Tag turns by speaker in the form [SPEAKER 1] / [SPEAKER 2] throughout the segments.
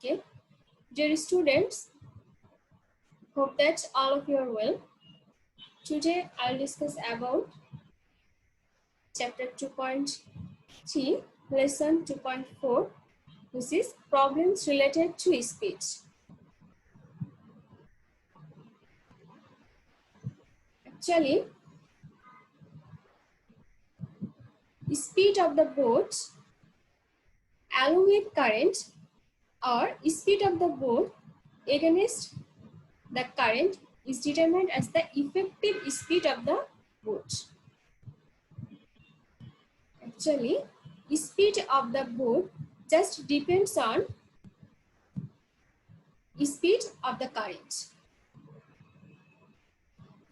[SPEAKER 1] Okay, dear students, hope that all of you are well. Today I'll discuss about chapter 2.3, lesson 2.4, which is problems related to speech. Actually, speed of the boat along with current or speed of the boat against the current is determined as the effective speed of the boat. Actually, speed of the boat just depends on speed of the current.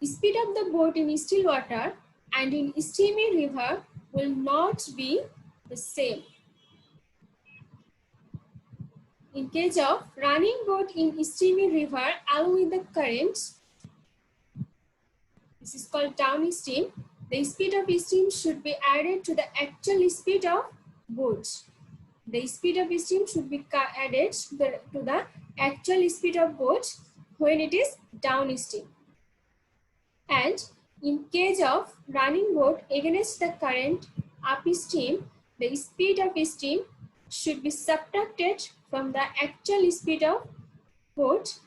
[SPEAKER 1] Speed of the boat in still water and in steamy river will not be the same. In case of running boat in steamy river along with the current, this is called downstream. The speed of steam should be added to the actual speed of boat. The speed of steam should be added to the actual speed of boat when it is downstream. And in case of running boat against the current upstream, the speed of steam should be subtracted from the actual speed of boat,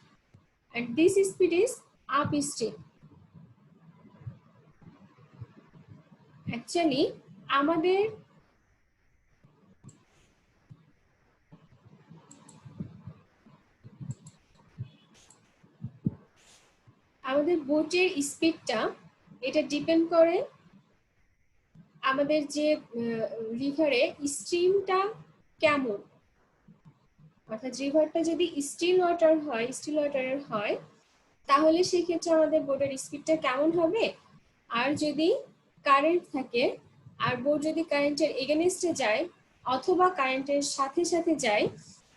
[SPEAKER 1] and this speed is upstream. Actually, আমাদের বোটের স্পিডটা এটা depend করে আমাদের যে রিভারে স্ট্রিমটা কেমন, অর্থাৎ রিভারটা যদি স্টিল ওয়াটারের হয় তাহলে সেই ক্ষেত্রে আমাদের বোটের স্পিডটা কেমন হবে। আর যদি কারেন্ট থাকে আর বোট যদি কারেন্টের এগেনস্টে যায় অথবা কারেন্টের সাথে সাথে যায়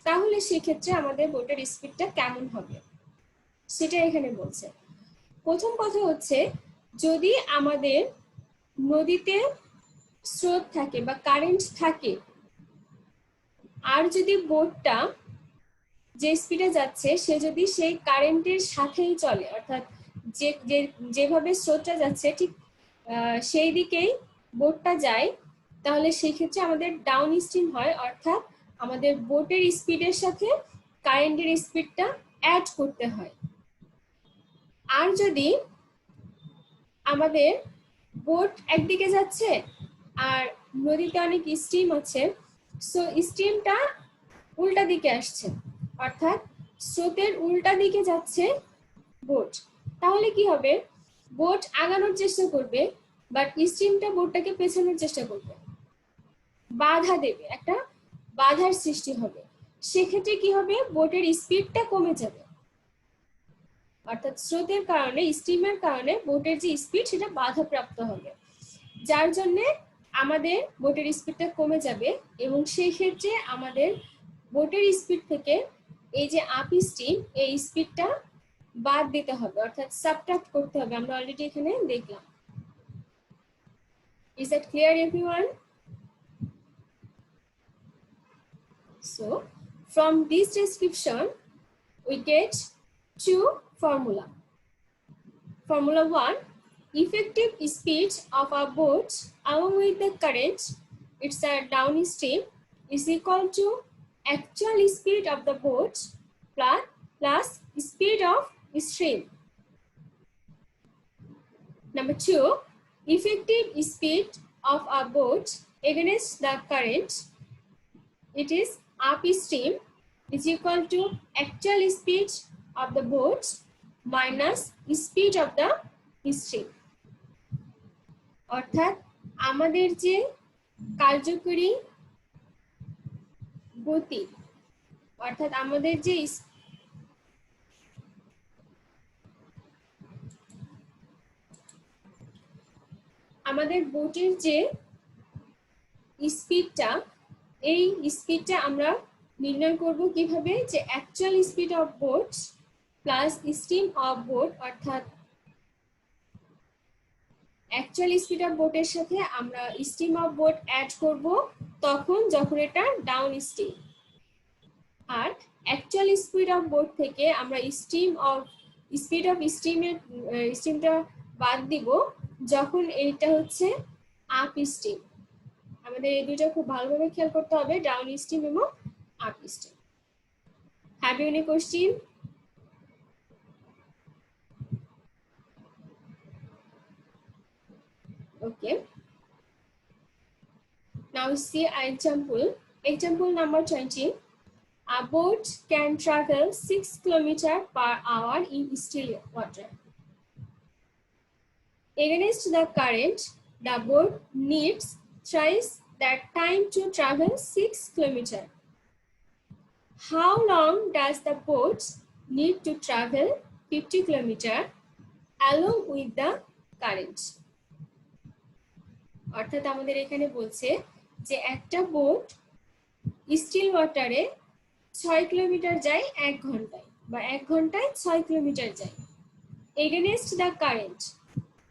[SPEAKER 1] তাহলে সেই ক্ষেত্রে আমাদের বোটের স্পিডটা কেমন হবে সেটা এখানে বলছে। প্রথম কথা হচ্ছে, যদি আমাদের নদীতে স্রোত থাকে বা কারেন্ট থাকে আর যদি বোটটা যে স্পিডে যাচ্ছে সে যদি সেই কারেন্টের সাথেই চলে, অর্থাৎ যেভাবে স্রোতটা যাচ্ছে ঠিক সেই দিকেই বোটটা যায়, তাহলে সেই ক্ষেত্রে আমাদের ডাউন স্ট্রিম হয়, অর্থাৎ আমাদের বোটের স্পিডের সাথে কারেন্টের স্পিডটা অ্যাড করতে হয়। আর যদি আমাদের বোট একদিকে যাচ্ছে আর নদীতে অনেক স্ট্রিম আছে, সো স্ট্রিমটা উল্টা দিকে আসছে, অর্থাৎ স্রোতের উল্টা দিকে যাচ্ছে বোট, তাহলে কি হবে, বোট আগানোর চেষ্টা করবে বাট স্ট্রিমটা বোটটাকে পেছানোর চেষ্টা করবে, বাধা দেবে, একটা বাধার সৃষ্টি হবে। সেক্ষেত্রে কি হবে, বোটের স্পিডটা কমে যাবে, অর্থাৎ স্রোতের কারণে স্ট্রিমের কারণে বোটের যে স্পিড সেটা বাধাপ্রাপ্ত হবে, যার জন্য আমাদের বোটের স্পিডটা কমে যাবে এবং সেই ক্ষেত্রে আমাদের বোটের স্পিড থেকে এই যে আপ স্ট্রিম এই স্পিডটা বাদ দিতে হবে, অর্থাৎ সাবট্রাক্ট করতে হবে। আমরা অলরেডি এখানে দেখলাম। Is that clear everyone? So from this description we get two formula. Formula 1, effective speed of a boat along with the current, it's a downstream, is equal to actual speed of the boat plus speed of stream. Number 2, effective speed of a boat against the current, it is upstream, is equal to actual speed of the boat minus speed of the stream. অর্থাৎ আমাদের যে কার্যকরী গতি, অর্থাৎ আমাদের যে আমাদের বোটের যে স্পিডটা, এই স্পিডটা আমরা নির্ণয় করব কিভাবে, যে actual speed of boat plus steam of boat, অর্থাৎ অ্যাকচুয়াল স্পিড অফ বোটের সাথে আমরা স্টিম অফ বোট অ্যাড করব তখন যখন এটা ডাউন স্ট্রিম, আর অ্যাকচুয়াল স্পিড অফ বোট থেকে আমরা স্পিড অফ স্টিমটা বাদ দিব যখন এইটা হচ্ছে আপ স্টিম। আমাদের এই দুইটা খুব ভালোভাবে খেয়াল করতে হবে, ডাউন স্টিম এবং upstream. Have you any question? Okay. Now see example. Example number 20. A boat can travel 6 kilometers per hour in still water. Against the current, the boat needs thrice that time to travel 6 kilometers. How long does the boat need to travel 50 kilometers along with the current? অর্থাৎ আমাদের এখানে বলছে যে একটা boat still ওয়াটারে 6 kilometre যায় 1 ঘন্টায়, বা 1 ঘন্টায় 6 কিলোমিটার যায়। এগেনস্ট দ্য কারেন্ট,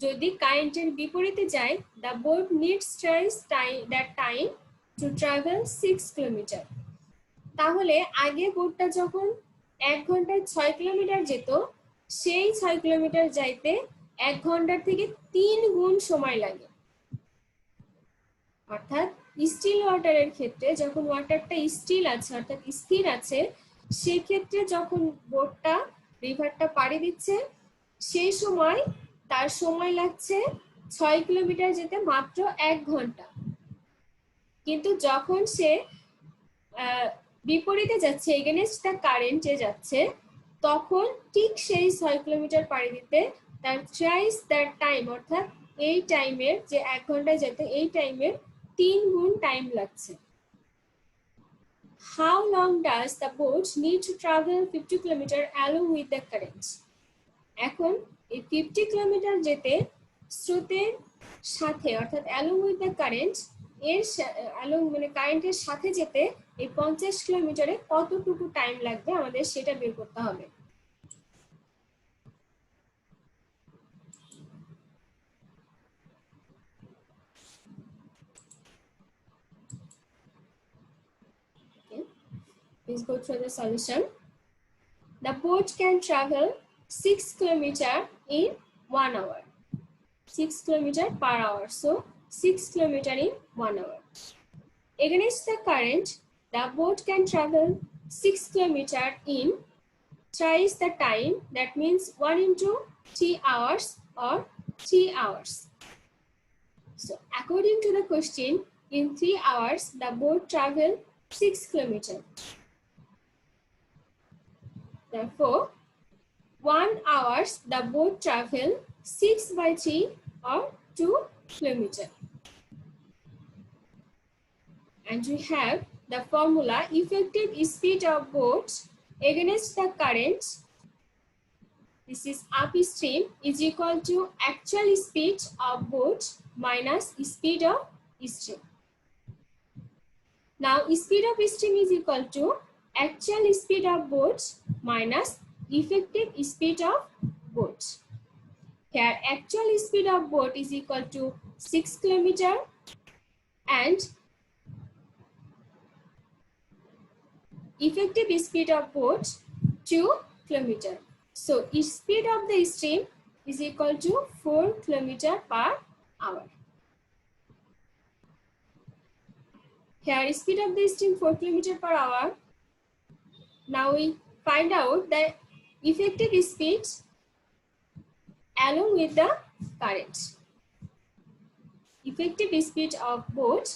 [SPEAKER 1] যদি কারেন্টের বিপরীতে যায়, the boat needs that time to travel 6 kilometre. তাহলে আগে বোটটা যখন 1 ঘন্টায় 6 কিলোমিটার যেত, সেই 6 কিলোমিটার যাইতে 1 ঘন্টার থেকে 3 গুণ সময় লাগে। অর্থাৎ স্টিল ওয়াটারের ক্ষেত্রে যখন ওয়াটারটা স্টিল আছে অর্থাৎ স্থির আছে, সেই ক্ষেত্রে যখন বোটটা রিভারটা পাড়ি দিচ্ছে সেই সময় তার সময় লাগছে 6 কিলোমিটার যেতে মাত্র 1 ঘন্টা। কিন্তু যখন সে বিপরীতে যাচ্ছে, এগেনস্ট দ্য কারেন্টে যাচ্ছে, তখন ঠিক সেই 6 কিলোমিটার পাড়ি দিতে তার থ্রাইস দ্যাট টাইম, অর্থাৎ এই টাইমের যে 1 ঘন্টায় যেতে এই টাইমের 3 গুণ টাইম লাগছে। How long does the boat need to travel 50 kilometer along with the current? এখন এই 50 কিলোমিটার যেতে স্রোতের সাথে অর্থাৎ along with the current এর along মানে কারেন্টের সাথে যেতে এই 50 কিলোমিটারে কতটুকু টাইম লাগবে আমাদের সেটা বের করতে হবে। Let's go through the solution. The boat can travel 6 kilometers in 1 hour. 6 kilometers per hour. So 6 kilometers in 1 hour. Against the current, the boat can travel 6 kilometers in thrice the time. That means 1 into 3 hours or 3 hours. So according to the question, in 3 hours, the boat travel 6 kilometers. Therefore, 1 hours the boat travel 6 by 3 or 2 kilometers. And we have the formula effective speed of boat against the current. This is upstream is equal to actual speed of boat minus speed of stream. Now speed of stream is equal to actual speed of boat minus effective speed of boat. Here actual speed of boat is equal to 6 kilometers and effective speed of boat 2 kilometers. So speed of the stream is equal to 4 kilometers per hour. Here speed of the stream 4 kilometers per hour. Now we find out the effective speed along with the current. Effective speed of boat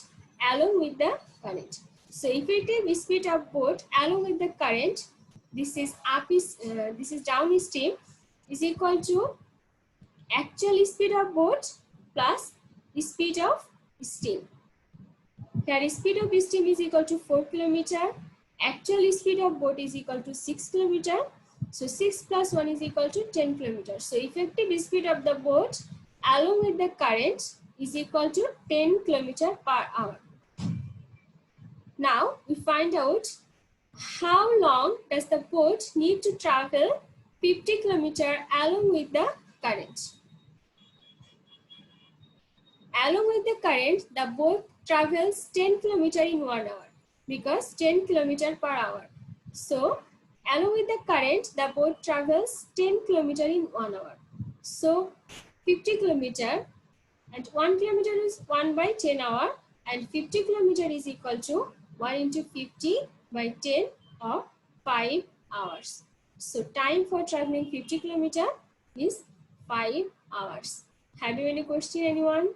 [SPEAKER 1] along with the current. So effective speed of boat along with the current, this is downstream, is equal to actual speed of boat plus speed of steam. Here speed of steam is equal to 4 kilometers. Actual speed of boat is equal to 6 kilometers. So 6 plus 1 is equal to 10 kilometers. So effective speed of the boat along with the current is equal to 10 kilometers per hour. Now we find out how long does the boat need to travel 50 kilometers along with the current. Along with the current, the boat travels 10 kilometers in 1 hour because 10 kilometers per hour. So along with the current, the boat travels 10 kilometers in 1 hour. So 50 kilometers and 1 kilometer is 1 by 10 hour, and 50 kilometers is equal to 1 into 50 by 10 or 5 hours. So time for traveling 50 kilometers is 5 hours. Have you any question, anyone?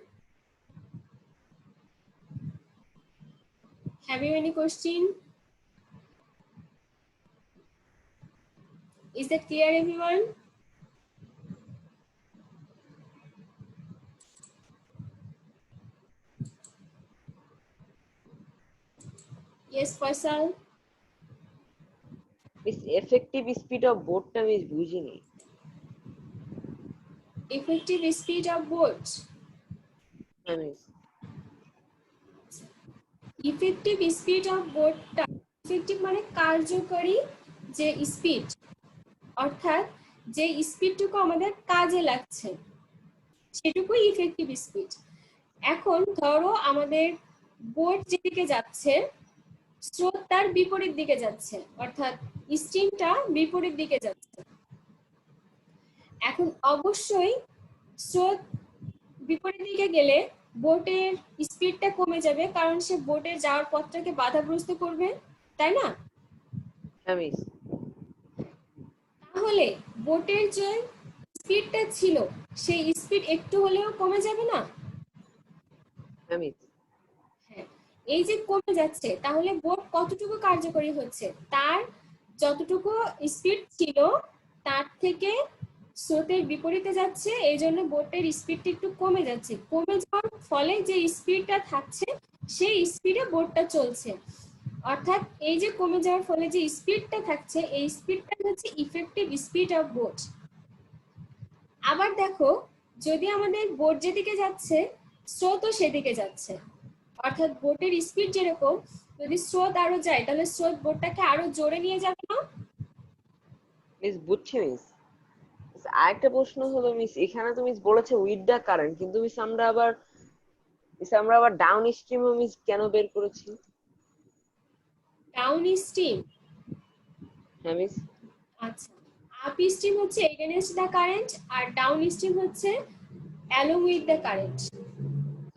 [SPEAKER 1] Have you any question? Is that clear, everyone? Yes, Faisal.
[SPEAKER 2] Miss, effective speed of boat টা miss বুঝিনি।
[SPEAKER 1] Effective speed of boat.
[SPEAKER 2] হ্যাঁ miss.
[SPEAKER 1] Effective speed of বোটটা, effective মানে কার্যকরী যে speed, অর্থাৎ যে স্পিডটুকু আমাদের কাজে লাগছে সেটুকুই ইফেক্টিভ স্পিড। এখন ধরো আমাদের বোট যেদিকে যাচ্ছে স্রোত তার বিপরীত দিকে যাচ্ছে, অর্থাৎ স্টিমটা বিপরীত দিকে যাচ্ছে। এখন অবশ্যই স্রোত বিপরীত দিকে গেলে বোটের স্পিডটা কমে যাবে, কারণ সে বোটের যাওয়ার পথটাকে বাধাগ্রস্ত করবে, তাই না?
[SPEAKER 2] হ্যাঁ মিস।
[SPEAKER 1] তাহলে বোটের যে স্পিডটা ছিল সেই স্পিড একটু হলেও কমে যাবে না?
[SPEAKER 2] হ্যাঁ মিস।
[SPEAKER 1] হ্যাঁ, এই যে কমে যাচ্ছে, তাহলে বোট কতটুকু কার্যকরী হচ্ছে? তার যতটুকু স্পিড ছিল তার থেকে স্রোতের বিপরীতে যাচ্ছে, এই জন্য বোটের স্পিডটা একটু কমে যাচ্ছে। কমে যাওয়ার ফলে যে স্পিডটা থাকছে সেই স্পিডে বোটটা চলছে, অর্থাৎ এই যে কমে যাওয়ার ফলে যে স্পিডটা থাকছে এই স্পিডটা হচ্ছে ইফেক্টিভ স্পিড অফ বোট। আবার দেখো, যদি আমাদের বোট যেদিকে যাচ্ছে স্রোতও সেদিকে যাচ্ছে, অর্থাৎ বোটের স্পিড যেরকম, যদি স্রোত আরো যায় তাহলে স্রোত বোটটাকে আরো জোরে নিয়ে যাবে না?
[SPEAKER 2] মিস বুঝছি মিস। আরেকটা প্রশ্ন হলো মিস, এখানে তো মিস বলেছে উইথ দ্য কারেন্ট, কিন্তু মিস আমরা আবার ডাউন স্ট্রিমও মিস কেন বের করেছি?
[SPEAKER 1] ডাউন স্ট্রিম,
[SPEAKER 2] হ্যাঁ মিস।
[SPEAKER 1] আচ্ছা, আপ স্ট্রিম হচ্ছে এগেইনস্ট দ্য কারেন্ট, আর ডাউন স্ট্রিম হচ্ছে অ্যালং উইথ দ্য কারেন্ট।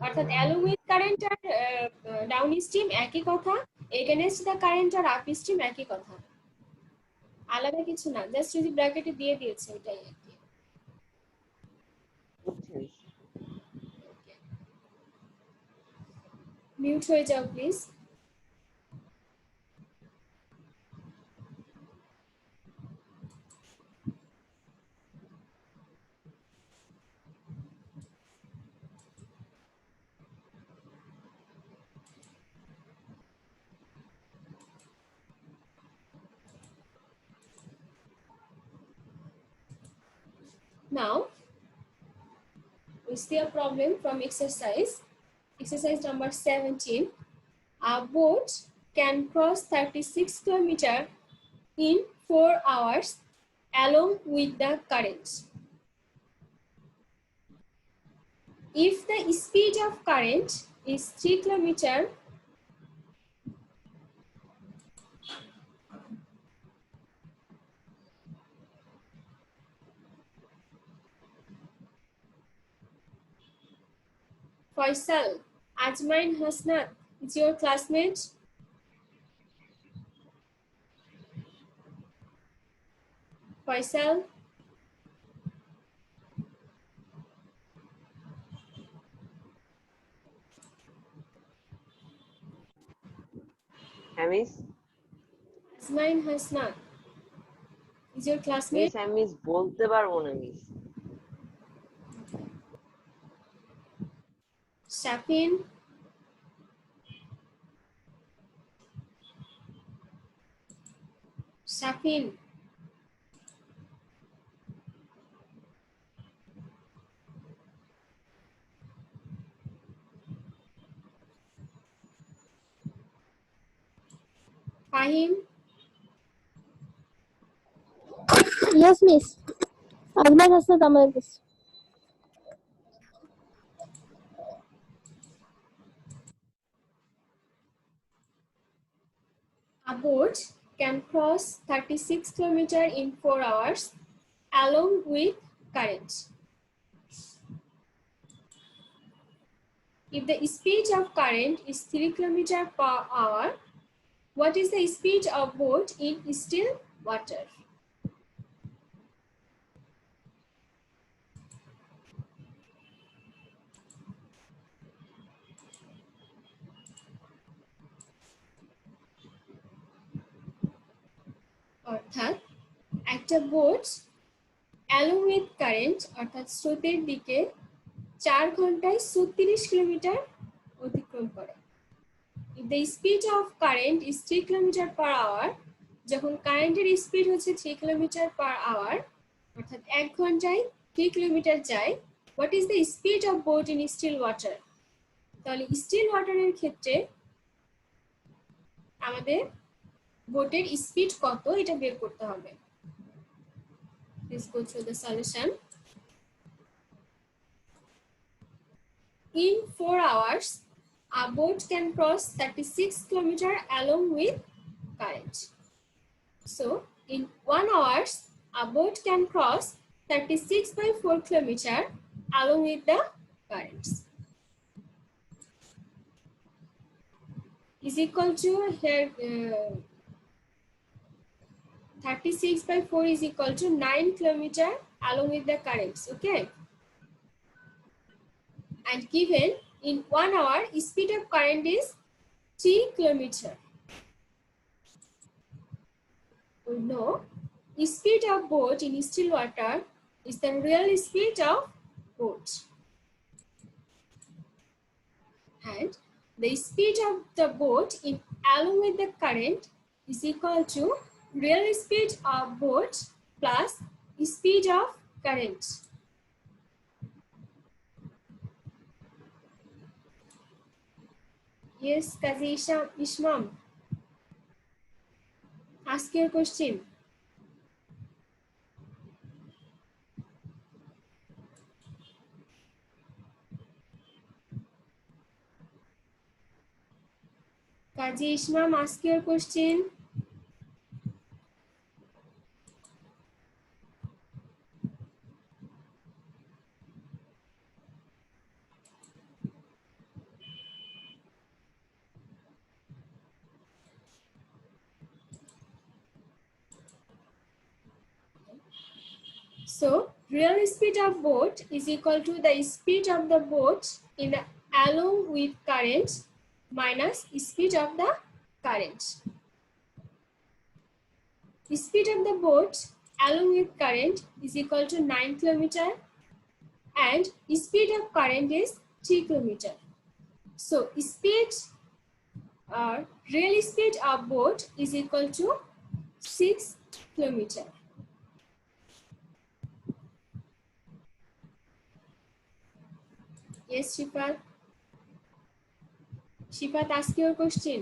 [SPEAKER 1] অর্থাৎ অ্যালং উইথ কারেন্ট আর ডাউন স্ট্রিম একই কথা, এগেইনস্ট দ্য কারেন্ট আর আপ স্ট্রিম একই কথা, আলাদা কিছু না, জাস্ট যদি ব্র্যাকেটে দিয়ে দিয়েছে এটাই আর কি।
[SPEAKER 2] বুঝছি মিস।
[SPEAKER 1] মিউট হয়ে যাও please. Now we see a problem from exercise number 17. A boat can cross 36 kilometers in 4 hours along with the current. If the speed of current is 3 kilometers, Faisal, Ajmain Hasnat is your classmate. Faisal,
[SPEAKER 2] হ্যাঁ miss.
[SPEAKER 1] Ajmain Hasnat is your
[SPEAKER 2] miss
[SPEAKER 1] classmate.
[SPEAKER 2] আমি miss বলতে পারবো না miss.
[SPEAKER 1] Shafin, Shafin, Fahim,
[SPEAKER 3] Yes, miss. Azman Hassan আমার কাছে।
[SPEAKER 1] A boat can cross 36 kilometers in 4 hours along with current. If the speed of current is 3 kilometers per hour, what is the speed of boat in still water? অর্থাৎ একটা boat along with current অর্থাৎ স্রোতের দিকে 4 ঘন্টায় 36 kilometre অতিক্রম করে। If the speed of current is 3 kilometers per hour, যখন কারেন্টের স্পিড হচ্ছে 3 কিলোমিটার পার আওয়ার অর্থাৎ 1 ঘন্টায় 3 কিলোমিটার যায়, what is the speed of boat in still water? তাহলে স্টিল ওয়াটারের ক্ষেত্রে আমাদের বোটের স্পিড কত এটা বের করতে হবে। Let's go through the solution. In 4 hours, a boat can cross 36 kilometers along with current. So, in 1 hour, a boat can cross 36 by 4 kilometers along with the currents. Is equal to here 36 by 4 is equal to 9 kilometers along with the currents. Okay. And given in 1 hour, speed of current is 3 kilometers. We know speed of boat in still water is the real speed of boat. And the speed of the boat in along with the current is equal to real speed of boat plus speed of current. Yes, Kazi Ishmam. Ask your question. Kazi Ishmam, ask your question. So, real speed of boat is equal to the speed of the boat in the along with current minus speed of the current. The speed of the boat along with current is equal to 9 kilometers and speed of current is 3 kilometers. So, real speed of boat is equal to 6 kilometers. Yes, Shipat. Shipat, ask your question.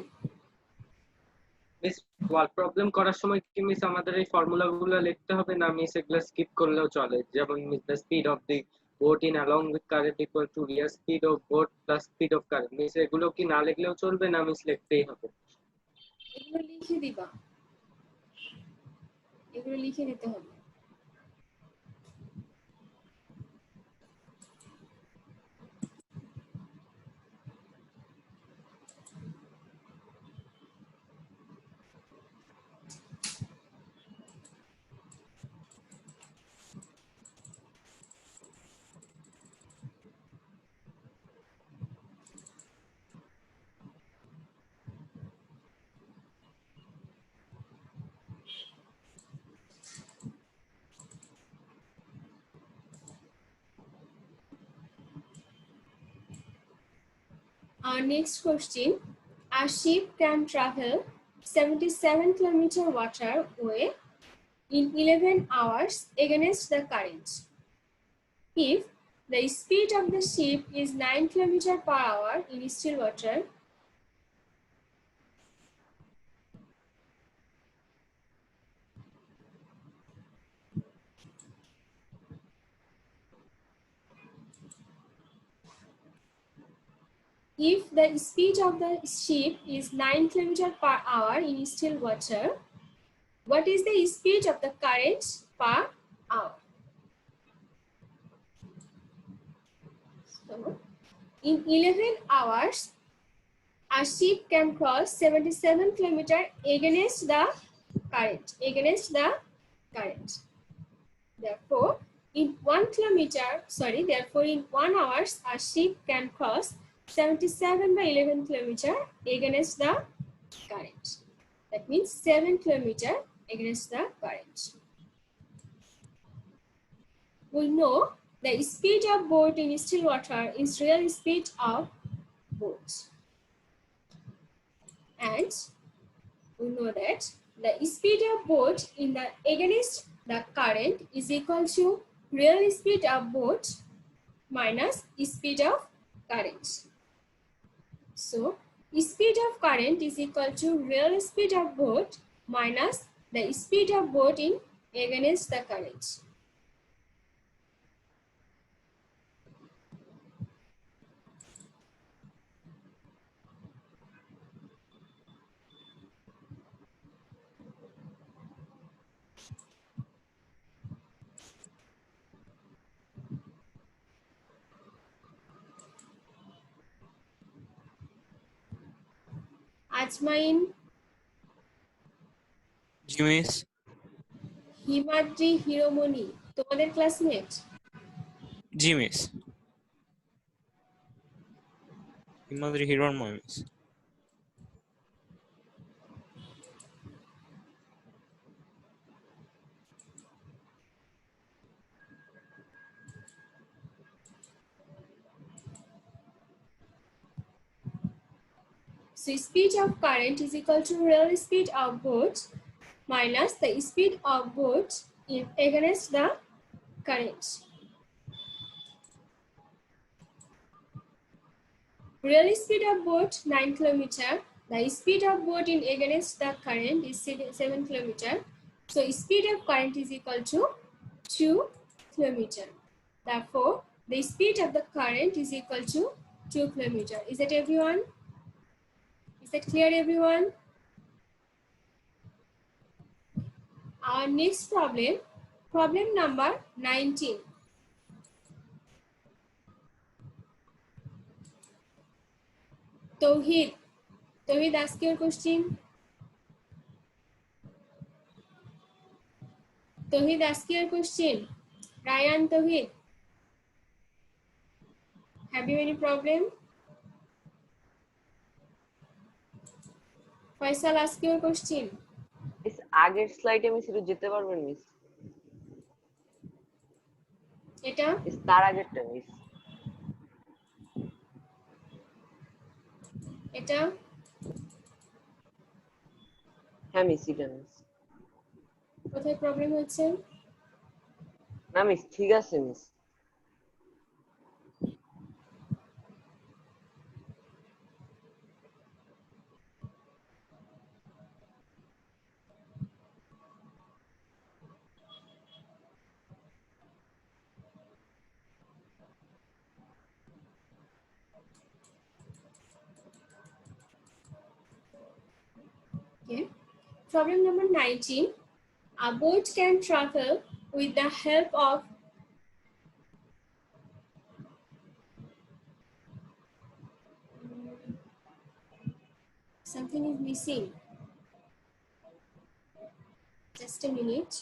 [SPEAKER 4] Miss work problem করার সময় কি miss আমাদের এই ফর্মুলাগুলো লিখতে হবে না miss এগুলো skip করলেও চলে যেমন miss the speed of the boat in along with current equal to real speed of boat plus speed of current miss এগুলো কি না লিখলেও চলবে না মিস লিখতেই হবে
[SPEAKER 1] এগুলো লিখে দিবা এগুলো লিখে দিতে হবে Our next question, a ship can travel 77 kilometer water way in 11 hours against the current. If the speed of the ship is 9 kilometers per hour in still water, if the speed of the ship is 9 kilometers per hour in still water, What is the speed of the current per hour? So, in 11 hours, a ship can cross 77 kilometers against the current. Therefore, in 1 hours, a ship can cross 77 by 11 kilometers against the current. That means 7 kilometers against the current. We know the speed of boat in still water is real speed of boat. And we know that the speed of boat in the against the current is equal to real speed of boat minus speed of current. So, speed of current is equal to real speed of boat minus the speed of boat in against the current. আজমাইন,
[SPEAKER 5] জি miss.
[SPEAKER 1] Himadri, হিরোমণি তোমাদের classmate?
[SPEAKER 5] G miss. Himadri Hiranmoy miss.
[SPEAKER 1] So speed of current is equal to real speed of boat minus the speed of boat in against the current. Real speed of boat 9 kilometers. The speed of boat in against the current is 7 kilometers. So speed of current is equal to 2 kilometers. Therefore, the speed of the current is equal to 2 kilometers. Is that everyone? Is that clear, everyone? Our next problem number 19. Tawheed, ask your question. Tawheed, ask your question. Ryan, Tawheed, have you any problem? Faisal, ask your question.
[SPEAKER 2] Miss আগের স্লাইডে miss একটু যেতে পারবেন miss?
[SPEAKER 1] এটা
[SPEAKER 2] miss তার আগেরটা miss.
[SPEAKER 1] এটা
[SPEAKER 2] হ্যাঁ মিস, এটা মিস।
[SPEAKER 1] কোথায় প্রবলেম হচ্ছে?
[SPEAKER 2] না মিস, ঠিক আছে miss.
[SPEAKER 1] Okay. Problem number 19. A boat can travel with the help of something is missing. Just a minute.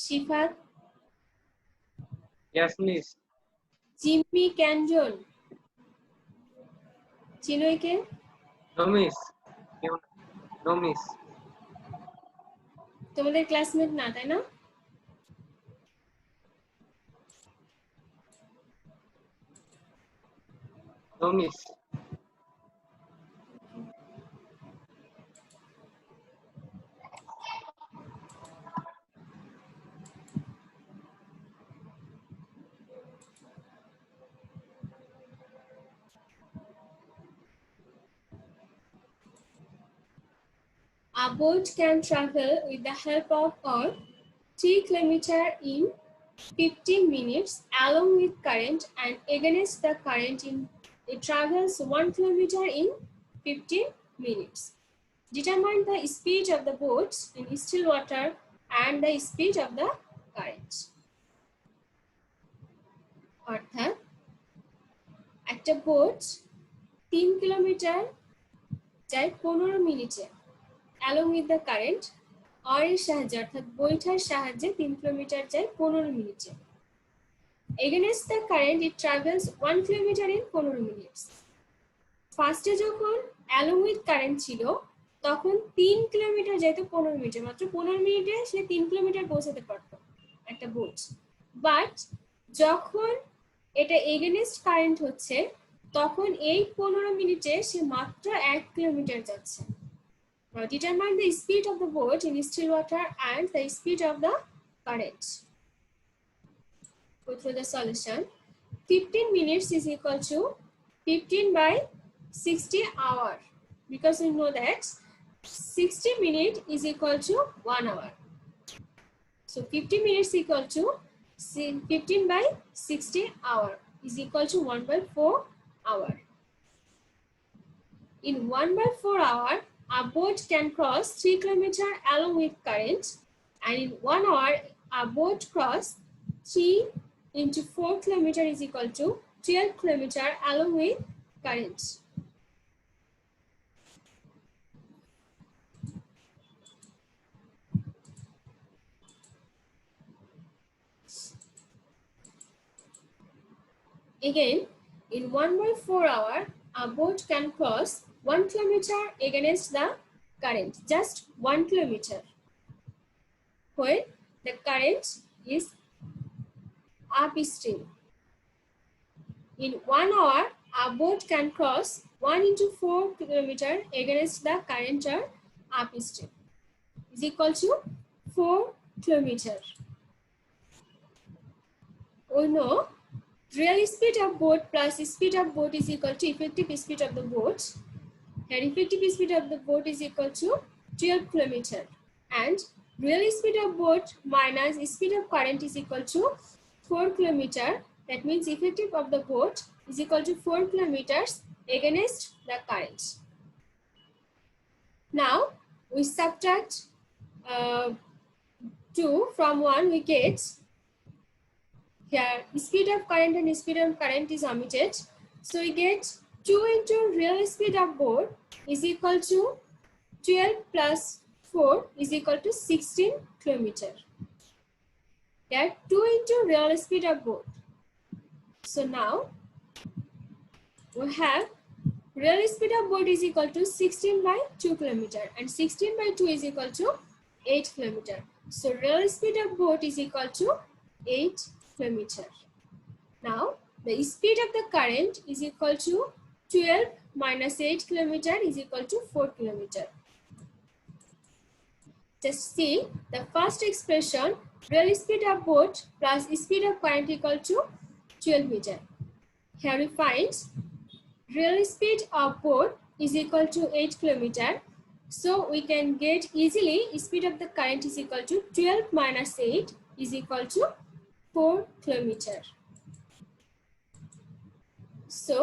[SPEAKER 1] Shifat,
[SPEAKER 4] Yes, miss.
[SPEAKER 1] Jimmy Canjon. চিনো একে?
[SPEAKER 4] No, miss. No, miss.
[SPEAKER 1] তোমাদের classmate না, তাই না?
[SPEAKER 4] No, miss.
[SPEAKER 1] A a boat can travel with the help of a 3 kilometers in 15 minutes along with current, and against the current it travels 1 kilometer in 15 minutes. Determine the speed of the boat in still water and the speed of the current. অর্থাৎ একটা boat 3 kilometre যায় 15 মিনিটে along with the current or এর সাহায্যে অর্থাৎ বৈঠার সাহায্যে 3 kilometre যায় 15 মিনিটে। Against the current it travels 1 kilometer in 15 minutes. ফার্স্টে যখন along with current ছিল তখন 3 কিলোমিটার যেত 15 মিনিটে, মাত্র 15 মিনিটে সে 3 কিলোমিটার পৌঁছাতে পারত একটা বোট। বাট যখন এটা এগেনস্ট কারেন্ট হচ্ছে তখন এই 15 মিনিটে সে মাত্র 1 কিলোমিটার যাচ্ছে। Now determine the speed of the boat in still water and the speed of the current. Go through the solution. 15 minutes is equal to 15 by 60 hour, because we know that 60 minutes is equal to 1 hour. So 50 minutes equal to 15 by 60 hour is equal to 1 by 4 hour. In 1 by 4 hour, a boat can cross 3 kilometers along with current, and in 1 hour, a boat cross 3 into 4 kilometers is equal to 12 kilometers along with current. Again, in 1 by 4 hour, a boat can cross 1 kilometer against the current, just 1 kilometer, where the current is upstream. In 1 hour, a boat can cross 1 into 4 kilometer against the current or upstream, is equal to 4 kilometer. We know real speed of boat plus speed of boat is equal to effective speed of the boat. And effective speed of the boat is equal to 12 kilometers. And real speed of boat minus speed of current is equal to 4 kilometers. That means effective of the boat is equal to 4 kilometers against the current. Now we subtract 2 from 1, we get here speed of current and speed of current is omitted. So we get 2 into real speed of boat is equal to 12 plus 4 is equal to 16 kilometers. Here 2 into real speed of boat. So now we have real speed of boat is equal to 16 by 2 kilometers, and 16 by 2 is equal to 8 kilometers. So real speed of boat is equal to 8 kilometers. Now the speed of the current is equal to 12 minus 8 kilometers is equal to 4 kilometers. Just see the first expression, real speed of boat plus speed of current equal to 12 meters. Here we find real speed of boat is equal to 8 kilometers. So we can get easily speed of the current is equal to 12 minus 8 is equal to 4 kilometers. So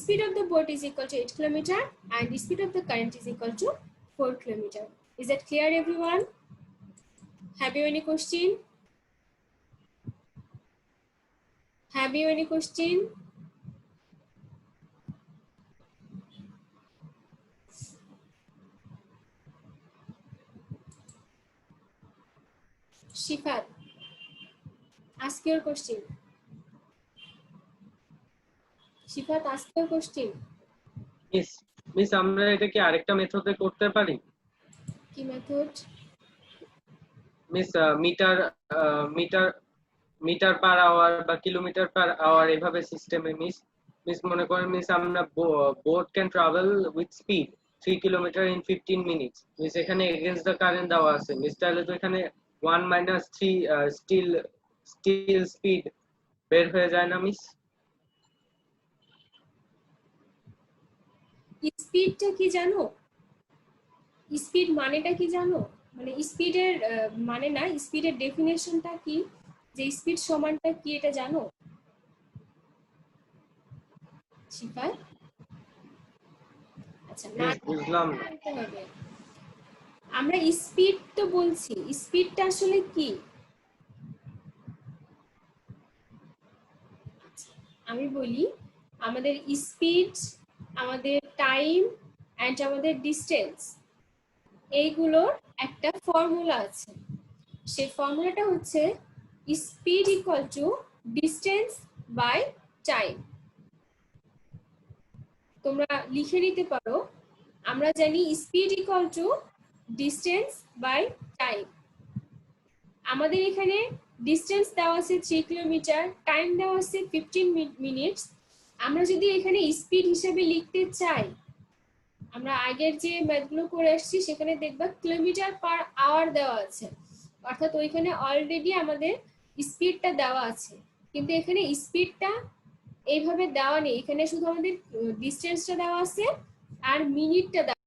[SPEAKER 1] speed of the boat is equal to 8 kilometers and speed of the current is equal to 4 kilometers. Is that clear, everyone? Have you any question? Have you any question? Shifat, ask your question. Shifat, ask your question.
[SPEAKER 4] Miss আমরা এটা কি আরেকটা মেথডে করতে পারি?
[SPEAKER 1] কি method?
[SPEAKER 4] Miss metre per hour বা kilometre per hour এভাবে সিস্টেমে মিস মনে করেন মিস আমরা boat can travel with speed 3 kilometre in 15 minutes. Miss এখানে এগেইনস্ট দ্য কারেন্ট দেওয়া আছে, মিস তাহলে তো এখানে 1 মাইনাস 3 স্টিল স্পিড বের হয়ে যায় না মিস?
[SPEAKER 1] স্পিডটা কি জানো? স্পিড মানেটা কি জানো? মানে স্পিডের মানে না, স্পিডের ডেফিনেশনটা কি, যে স্পিড সমানটা কি এটা জানো শিফাত? আচ্ছা না,
[SPEAKER 4] মিস বুঝলাম না।
[SPEAKER 1] বলতে হবে। আমরা স্পিড তো বলছি, স্পিডটা আসলে কি? আচ্ছা, আমি বলি, আমাদের স্পিড, আমাদের টাইম এন্ড আমাদের ডিস্টেন্স, এইগুলোর একটা ফর্মুলা আছে। সেই ফর্মুলাটা হচ্ছে speed equal to distance by time. তোমরা লিখে নিতে পারো, আমরা জানি speed equal to distance by time. আমাদের এখানে ডিস্টেন্স দেওয়া আছে 3 কিলোমিটার, টাইম দেওয়া আছে 15 মিনিটস। আমরা যদি এখানে স্পিড হিসেবে লিখতে চাই, আমরা আগের যে ম্যাথগুলো করে আসছি সেখানে দেখবা কিলোমিটার পার আওয়ার দেওয়া আছে, অর্থাৎ ওইখানে অলরেডি আমাদের স্পিডটা দেওয়া আছে। কিন্তু এখানে স্পিডটা এইভাবে দেওয়া নেই, এখানে শুধু আমাদের ডিস্টেন্সটা দেওয়া আছে আর মিনিটটা